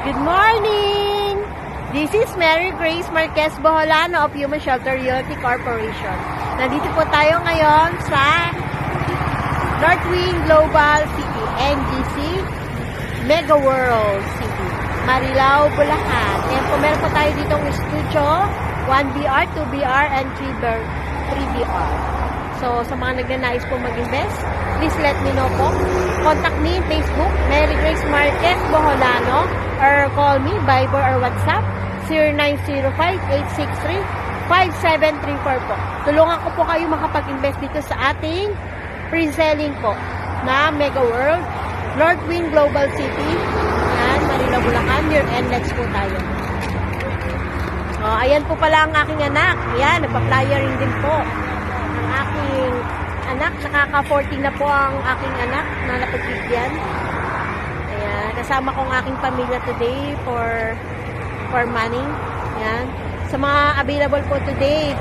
Good morning! This is Mary Grace Marquez Boholano of Human Shelter Realty Corporation. Nandito po tayo ngayon sa Northwind Global City, NGC, Mega World City, Marilao, Bulacan. Ayan po, meron po tayo ditong studio, 1BR, 2BR, and 3BR. So, sa mga nagnanais po mag-invest, please let me know po. Contact me in Facebook, Mary Grace Marquez Boholano, or call me, Viber or WhatsApp, 0905-863-5734 po. Tulungan ko po kayo makapag-invest dito sa ating pre-selling po na Mega World, Northwind Global City, yan, Marilao, Bulacan, year-end next po tayo. Ayan po pala ang aking anak. Yan, nagpa-flyering din po. Ang aking anak, nakaka-14 na po ang aking anak na napagkikyan. Ayan, kasama ko ang aking pamilya today for money. Ayan. Sa mga available po today,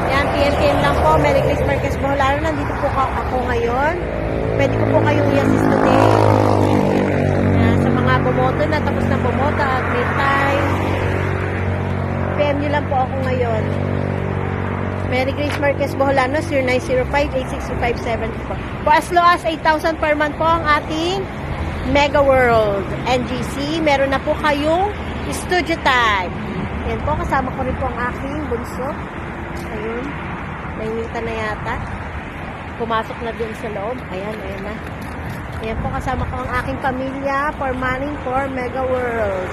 ayan, PM lang po, Mary Grace Marquez Boholano, nandito po ako ngayon. Pwede ko po kayong i-assist today. Ayan, sa mga bumoto na, tapos na bumoto at may time, PM nyo lang po ako ngayon. Mary Grace Marquez Boholano, 0905-863-5734. For as low as 8,000 per month po ang ating Mega World NGC. Meron na po kayong studio time. Yan po, kasama ko rin po ang aking bunso. Ayun, nainita na yata. Pumasok na din sa loob. Ayan, ayan na. Ayan po, kasama ko ang aking pamilya for money for Mega World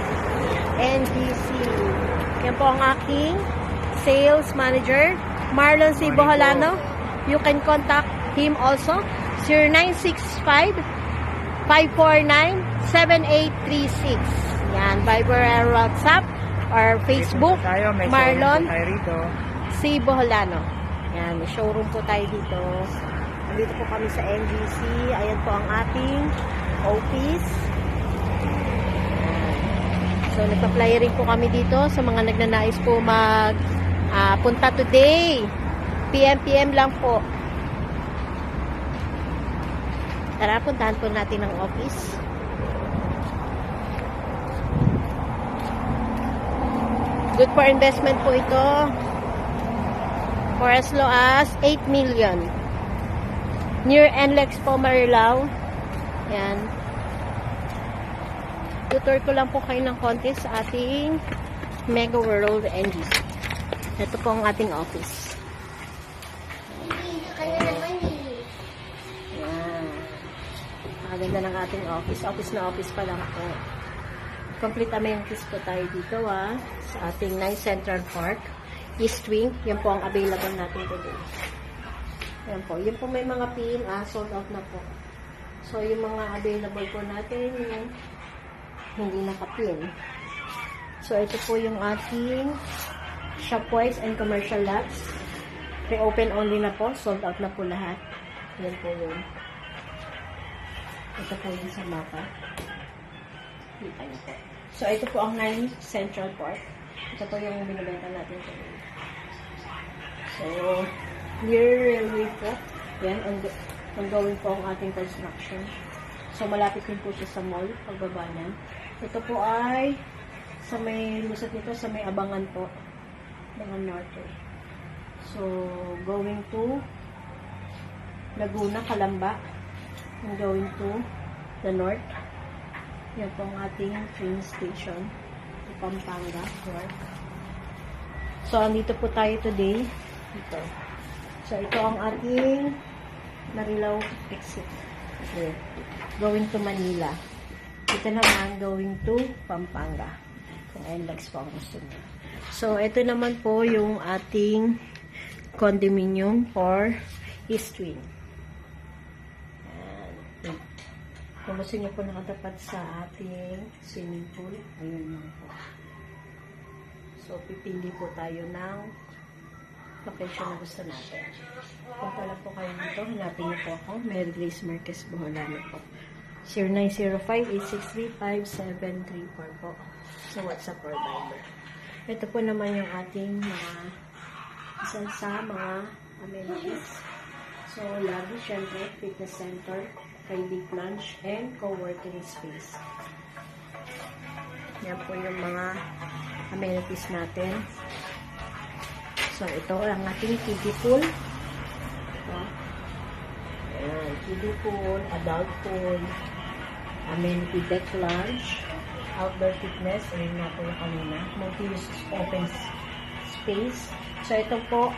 NGC. Yan po ang aking sales manager, Marlon C. Boholano. You can contact him also, 0965-549-7836. Yan, Viber or WhatsApp or Facebook, Marlon C. Boholano. Yan, may showroom po tayo dito. Nandito po kami sa NGC. Ayan po ang ating office. So, nagpa-flyering po kami dito sa mga nagnanais po punta today. PM lang po. Tara, puntahan po natin ang office. Good for investment po ito. For as low as 8 million. Near NLEX po, Marilao. Yan. Tutor ko lang po kayo ng konti sa ating Mega World NGC. Ito po ang ating office. Yan. Maganda ng ating office. Office na office pa lang po. Complete amenities po tayo dito sa ating 9 Central Park, East Wing. Yan po ang available natin today. Yan po. Yan po may mga pin, sold out na po. So, yung mga available po natin, yan, hindi nakapin. So, ito po yung ating Shopwise and commercial lots. Pre-open only na po. Sold out na po lahat. Yan po yun. Ito po yung sa mapa. Kita niyo po. So, ito po ang 9 Central Park. Ito po yung binibenta natin today. So, near railway po. Yan, ongoing po ang ating construction. So, malapit din po siya sa mall, pagbaba niyan. Ito po ay sa may lusot nito, sa may Abangan po. Abangan Norte. So, going to Laguna, Calamba. And going to the north. Yan po ang ating train station. Pampanga, north. So, andito po tayo today. Ito. So, ito ang ating Marilao exit. Okay. Going to Manila. Ito naman, going to Pampanga. Kung NLEX po ang gusto nyo. So, ito naman po yung ating condominium for East Wing. Ayan. Kung gusto nyo po nakatapat sa ating swimming pool, ayun lang po. So, pipili po tayo ng location na gusto natin. Kung pala po kayo dito, hanapin niyo po ako, Mary Grace Marquez Boholano po. 0905-863-5734 po. So, WhatsApp or Viber. Ito po naman yung ating mga isa sa mga amenities. So, lagi, syempre, fitness center, private lunch, and co-working space. Yan po yung mga amenities natin. So, ito ang ating kiddie pool. Ito. Ayan, kiddie pool, adult pool, amenity deck lounge, outdoor fitness, ayun nga po yung kanina, multi-use open space. So, ito po,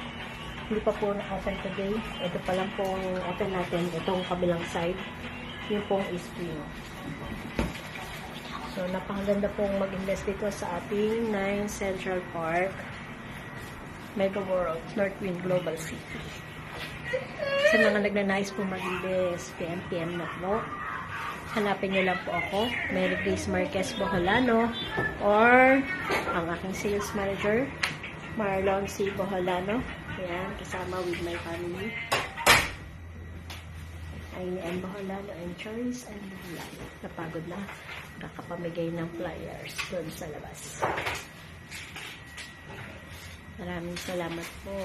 hindi pa po na-open today. Ito pa lang pong open natin, itong kabilang side. Yung pong is Pino. So, napakaganda pong mag-invest dito sa ating 9 Central Park Mega World Northwind Global City. Sa mga nagnanais po mag-invest, PM na po. Hanapin niyo lang po ako, Mary Grace Marquez Boholano, or ang aking sales manager, Marlon C. Boholano. Ayan, kasama with my family. I'm Boholano and Choice and Boholano. Napagod na. Kakapamigay ng flyers doon sa labas. Maraming salamat po.